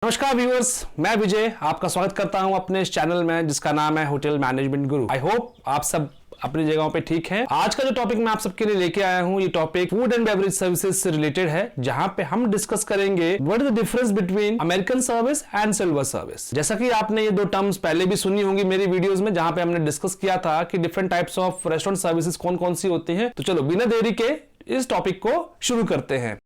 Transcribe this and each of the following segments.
नमस्कार व्यूअर्स, मैं विजय आपका स्वागत करता हूं अपने इस चैनल में जिसका नाम है hotel management Guru. I hope आप सब अपनी जगहों पे ठीक हैं। आज का जो टॉपिक मैं आप सबके लिए लेके आया हूं, ये topic food and beverage services से रिलेटेड है, जहां पे हम डिस्कस करेंगे what is the difference between American service and silver service. जैसा कि आपने ये दो टर्म्स पहले भी सुनी होंगी मेरी वीडियोस में, जहां पे हमने डिस्कस किया था कि different types of restaurant services कौन कौन सी होती हैं। तो चलो बिना देरी के इस टॉपिक को शुरू करते हैं।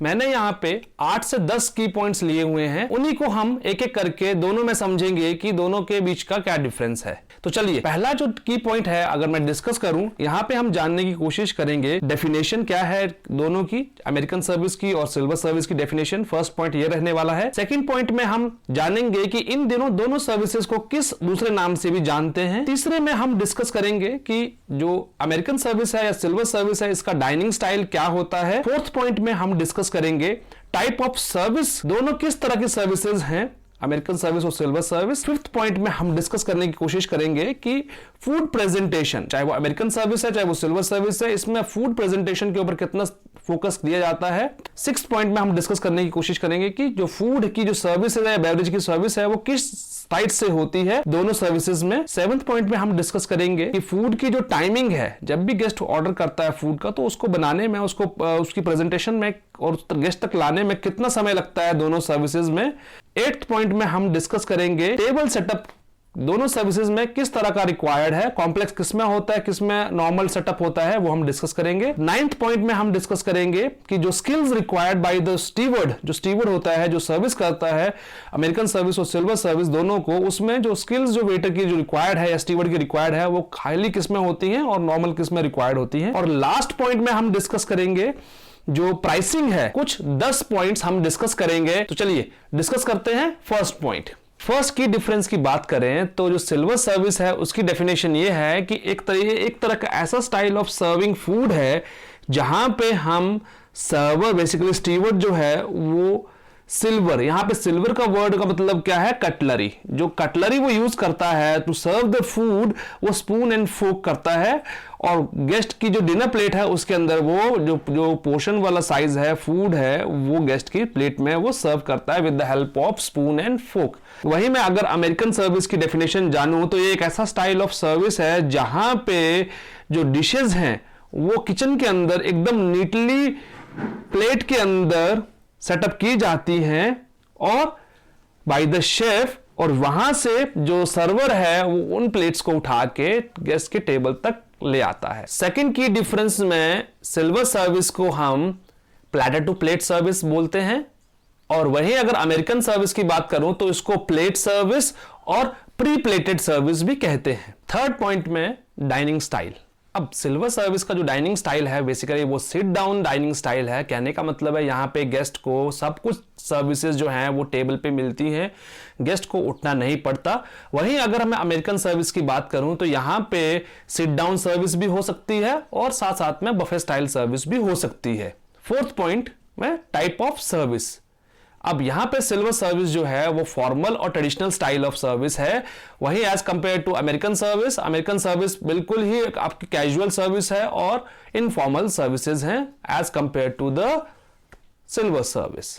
मैंने यहाँ पे 8 से 10 की पॉइंट्स लिए हुए हैं, उन्हीं को हम एक एक करके दोनों में समझेंगे कि दोनों के बीच का क्या डिफरेंस है। तो चलिए, पहला जो की पॉइंट है अगर मैं डिस्कस करूं, यहाँ पे हम जानने की कोशिश करेंगे डेफिनेशन क्या है दोनों की, अमेरिकन सर्विस की और सिल्वर सर्विस की डेफिनेशन। फर्स्ट पॉइंट ये रहने वाला है। सेकंड पॉइंट में हम जानेंगे कि इन दोनों सर्विसेज को किस दूसरे नाम से भी जानते हैं। तीसरे में हम डिस्कस करेंगे कि जो अमेरिकन सर्विस है या सिल्वर सर्विस है, इसका डाइनिंग स्टाइल क्या होता है। फोर्थ पॉइंट में हम डिस्कस करेंगे टाइप ऑफ सर्विस, दोनों किस तरह की सर्विसेज हैं, अमेरिकन सर्विस और सिल्वर सर्विस। फिफ्थ पॉइंट में हम डिस्कस करने की कोशिश करेंगे कि फूड प्रेजेंटेशन, चाहे वो अमेरिकन सर्विस है चाहे वो सिल्वर सर्विस है, इसमें फूड प्रेजेंटेशन के ऊपर कितना फोकस दिया जाता है। सिक्स्थ पॉइंट में हम डिस्कस करने की कोशिश करेंगे कि जो फूड की जो सर्विस है या बेवरेज की सर्विस है वो किस साइड से होती है दोनों सर्विसेज में। सेवंथ पॉइंट में हम डिस्कस करेंगे कि फूड की जो टाइमिंग है, जब भी गेस्ट ऑर्डर करता है फूड का, तो उसको बनाने में, उसको उसकी प्रेजेंटेशन में और गेस्ट तक लाने में कितना समय लगता है दोनों सर्विसेज में। एट्थ पॉइंट में हम डिस्कस करेंगे टेबल सेटअप दोनों सर्विसेज में किस तरह का रिक्वायर्ड है, कॉम्प्लेक्स किसमें होता है, किसमें नॉर्मल सेटअप होता है, वो हम डिस्कस करेंगे। नाइन्थ पॉइंट में हम डिस्कस करेंगे कि जो skills required by the steward, जो स्टीवर्ड होता है, जो सर्विस करता है अमेरिकन सर्विस और सिल्वर सर्विस दोनों को, उसमें जो स्किल्स जो वेटर की जो रिक्वायर्ड है या स्टीवर्ड की रिक्वायर्ड है वो हाईली किसमें होती है और नॉर्मल किसमें रिक्वायर्ड होती है। और लास्ट पॉइंट में हम डिस्कस करेंगे जो प्राइसिंग है, कुछ 10 पॉइंट्स हम डिस्कस करेंगे। तो चलिए डिस्कस करते हैं फर्स्ट पॉइंट। फर्स्ट की डिफरेंस की बात करें तो जो सिल्वर सर्विस है उसकी डेफिनेशन ये है कि एक तरह का ऐसा स्टाइल ऑफ सर्विंग फूड है जहां पे हम सर्वर, बेसिकली स्टीवर्ड जो है वो सिल्वर, यहां पे सिल्वर का वर्ड का मतलब क्या है, कटलरी, जो कटलरी वो यूज करता है टू सर्व द फूड, वो स्पून एंड फोक करता है। और गेस्ट की जो डिनर प्लेट है उसके अंदर वो जो पोर्शन वाला साइज है फूड है वो गेस्ट की प्लेट में वो सर्व करता है with the help of spoon and fork. वहीं मैं अगर अमेरिकन सर्विस की डेफिनेशन जानूं तो ये एक ऐसा स्टाइल ऑफ सर्विस है जहां पे जो डिशेज हैं वो किचन के अंदर एकदम नीटली प्लेट के अंदर सेटअप की जाती हैं और बाय द शेफ, और वहां से जो सर्वर है वो उन प्लेट्स को उठा के गेस्ट के टेबल तक ले आता है। सेकंड की डिफरेंस में सिल्वर सर्विस को हम प्लेटर टू प्लेट सर्विस बोलते हैं, और वहीं अगर अमेरिकन सर्विस की बात करूं तो इसको प्लेट सर्विस और प्री प्लेटेड सर्विस भी कहते हैं। थर्ड पॉइंट में डाइनिंग स्टाइल। अब सिल्वर सर्विस का जो डाइनिंग स्टाइल है बेसिकली वो सिट डाउन डाइनिंग स्टाइल है। कहने का मतलब है यहाँ पे गेस्ट को सब कुछ सर्विसेज जो हैं वो टेबल पे मिलती हैं, गेस्ट को उठना नहीं पड़ता। वहीं अगर मैं अमेरिकन सर्विस की बात करूं तो यहाँ पे सिट डाउन सर्विस भी हो सकती है और साथ साथ में बफे स्टाइल सर्विस भी हो सकती है। फोर्थ पॉइंट में टाइप ऑफ सर्विस। अब यहां पे सिल्वर सर्विस जो है वो फॉर्मल और ट्रेडिशनल स्टाइल ऑफ सर्विस है, वहीं as compare to American service बिल्कुल ही आपकी कैजुअल सर्विस है और इनफॉर्मल सर्विसेज हैं as compare to the silver service.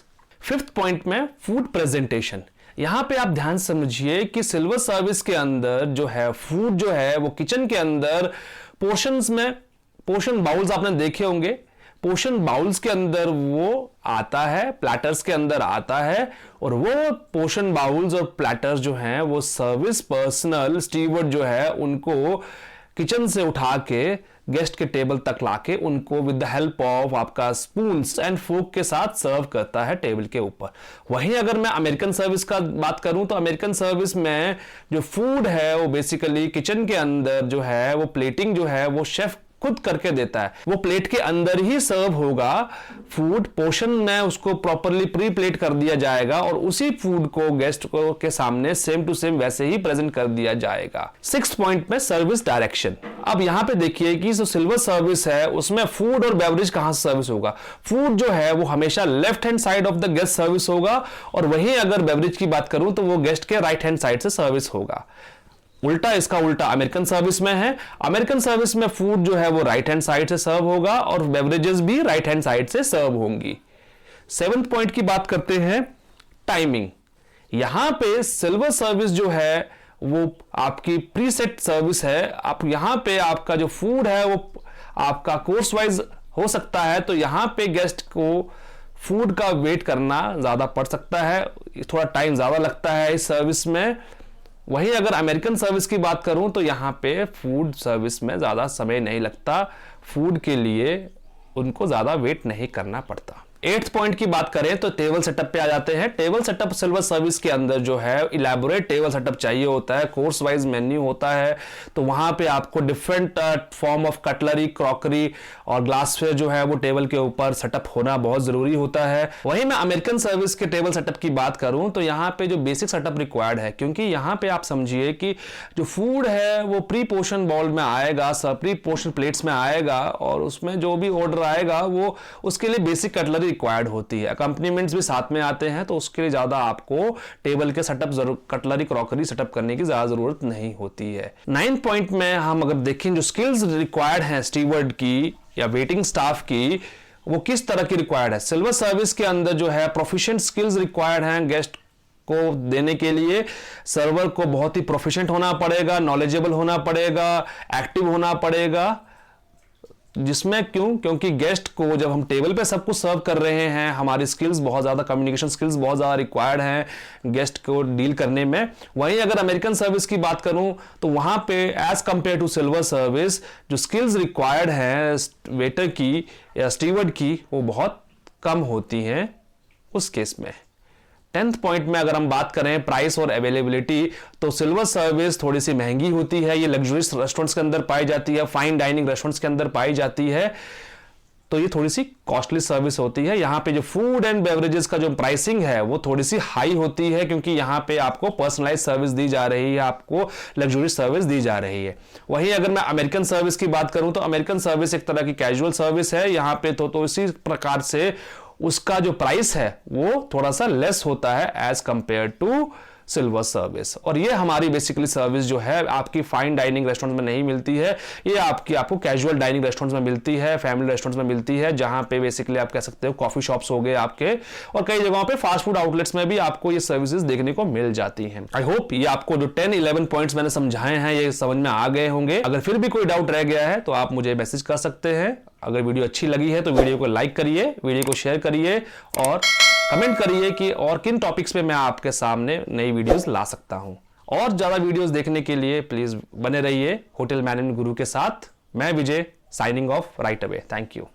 Fifth point में फूड प्रेजेंटेशन। यहां पे आप ध्यान समझिए कि सिल्वर सर्विस के अंदर जो है फूड जो है वो किचन के अंदर पोर्शंस में, पोर्शन बाउल्स आपने देखे होंगे, पोर्शन बाउल्स के अंदर वो आता है, प्लेटर्स के अंदर आता है, और वो पोर्शन बाउल्स और प्लेटर्स जो हैं वो सर्विस पर्सनल स्टीवर्ड जो है उनको किचन से उठा के गेस्ट के टेबल तक लाके उनको विद द हेल्प ऑफ आपका स्पून्स एंड फोक के साथ सर्व करता है टेबल के ऊपर। वहीं अगर मैं अमेरिकन सर्विस का बात करूं तो अमेरिकन सर्विस में जो फूड है वो बेसिकली किचन के अंदर जो है वो प्लेटिंग जो है वो शेफ खुद करके देता है, वो प्लेट के अंदर ही सर्व होगा फूड, पोर्शन में उसको प्रॉपरली प्री प्लेट कर दिया जाएगा और उसी फूड को गेस्ट को के सामने सेम टू सेम वैसे ही प्रेजेंट कर दिया जाएगा। सिक्स्थ पॉइंट में सर्विस डायरेक्शन। अब यहां पे देखिए कि जो सिल्वर सर्विस है उसमें फूड और बेवरेज कहां से सर्विस होगा, फूड जो है वो हमेशा left hand side of the guest service होगा, और वहीं अगर बेवरेज की बात करूं तो वो गेस्ट के राइट हैंड साइड से सर्विस होगा। उल्टा इसका उल्टा अमेरिकन सर्विस में है। अमेरिकन सर्विस में फूड जो है वो राइट हैंड साइड से सर्व होगा और बेवरेजेस भी राइट हैंड साइड से सर्व होंगी। 7th पॉइंट की बात करते हैं, टाइमिंग। यहां पे सिल्वर सर्विस जो है वो आपकी प्रीसेट सर्विस है। आप यहां पे आपका जो फूड है वो आपका कोर्स वाइज हो सकता है, तो यहां पे गेस्ट को फूड का वेट करना ज्यादा पड़ सकता है, थोड़ा टाइम ज्यादा लगता है इस सर्विस में। वहीं अगर अमेरिकन सर्विस की बात करूं तो यहां पे फूड सर्विस में ज्यादा समय नहीं लगता, फूड के लिए उनको ज्यादा वेट नहीं करना पड़ता। 8th पॉइंट की बात करें तो टेबल सेटअप पे आ जाते हैं। टेबल सेटअप सिल्वर सर्विस के अंदर जो है इलैबोरेट टेबल सेटअप चाहिए होता है, कोर्स वाइज मेन्यू होता है, तो वहां पे आपको different form of cutlery, crockery और ग्लासवेयर जो है वो टेबल के ऊपर सेटअप होना बहुत जरूरी होता है। वहीं मैं अमेरिकन सर्विस के टेबल सेटअप की बात करूं तो यहाँ पे जो बेसिक सेटअप रिक्वायर्ड है, क्योंकि यहाँ पे आप समझिए कि जो फूड है वो प्री पोर्शन बाउल में आएगा, प्री पोर्शन प्लेट्स में आएगा और उसमें जो भी ऑर्डर आएगा वो उसके लिए बेसिक कटलरी रिक्वायर्ड होती है। अकम्पनीमेंट्स भी साथ में आते हैं, तो उसके लिए ज्यादा आपको टेबल के सेटअप, कटलरी, क्रॉकरी सेटअप करने की ज्यादा जरूरत नहीं होती है। 9th पॉइंट में हम अगर देखें जो स्किल्स रिक्वायर्ड हैं स्टीवर्ड की या वेटिंग स्टाफ की, वो किस तरह की रिक्वायर्ड है। सिल्वर सर्विस के अंदर जो है प्रोफिशिएंट स्किल्स रिक्वायर्ड हैं गेस्ट को देने के लिए। सर्वर को बहुत ही प्रोफिशिएंट होना पड़ेगा, नॉलेजेबल होना पड़ेगा, एक्टिव होना पड़ेगा। जिसमें क्योंकि गेस्ट को जब हम टेबल पे सब कुछ सर्व कर रहे हैं, हमारी स्किल्स बहुत ज्यादा, कम्युनिकेशन स्किल्स बहुत ज्यादा रिक्वायर्ड हैं गेस्ट को डील करने में। वहीं अगर अमेरिकन सर्विस की बात करूं तो वहां पे as compare to silver service जो स्किल्स रिक्वायर्ड हैं वेटर की या स्टीवर्ड की वो बहुत कम होती हैं उस केस में। 10th पॉइंट में अगर हम बात करें प्राइस और अवेलेबिलिटी, तो सिल्वर सर्विस थोड़ी सी महंगी होती है, ये लग्जरियस रेस्टोरेंट्स के अंदर पाई जाती है, फाइन डाइनिंग रेस्टोरेंट्स के अंदर पाई जाती है, तो ये थोड़ी सी कॉस्टली सर्विस होती है। यहाँ पे जो फूड एंड बेवरेजेस का जो प्राइसिंग है वो थोड़ी सी हाई होती है, क्योंकि यहाँ पे आपको पर्सनलाइज सर्विस दी जा रही है, आपको लग्जरियस सर्विस दी जा रही है। वहीं अगर मैं अमेरिकन सर्विस की बात करूं तो अमेरिकन सर्विस एक तरह की कैजुअल सर्विस है। यहाँ पे तो इसी प्रकार से उसका जो प्राइस है वो थोड़ा सा लेस होता है as compare to silver service. और ये हमारी बेसिकली सर्विस जो है आपकी फाइन डाइनिंग रेस्टोरेंट में नहीं मिलती है, ये आपको कैजुअल डाइनिंग रेस्टोरेंट्स में मिलती है, फैमिली रेस्टोरेंट्स में मिलती है, जहां पे बेसिकली आप कह सकते हो कॉफी शॉप्स हो गए आपके, और कई जगहों पे फास्ट फूड आउटलेट्स में भी आपको ये सर्विसेज देखने को मिल जाती हैं। आई होप ये आपको जो 10-11 पॉइंट्स मैंने समझाए हैं ये समझ में आ गए होंगे। अगर फिर भी कोई डाउट रह गया है तो आप मुझे मैसेज कर सकते हैं। अगर वीडियो अच्छी लगी है तो वीडियो को लाइक करिए, वीडियो को शेयर करिए और कमेंट करिए कि और किन टॉपिक्स पे मैं आपके सामने नई वीडियोस ला सकता हूं। और ज्यादा वीडियोस देखने के लिए प्लीज बने रहिए होटल मैनेजमेंट गुरु के साथ। मैं Vijay, signing off right away. Thank you.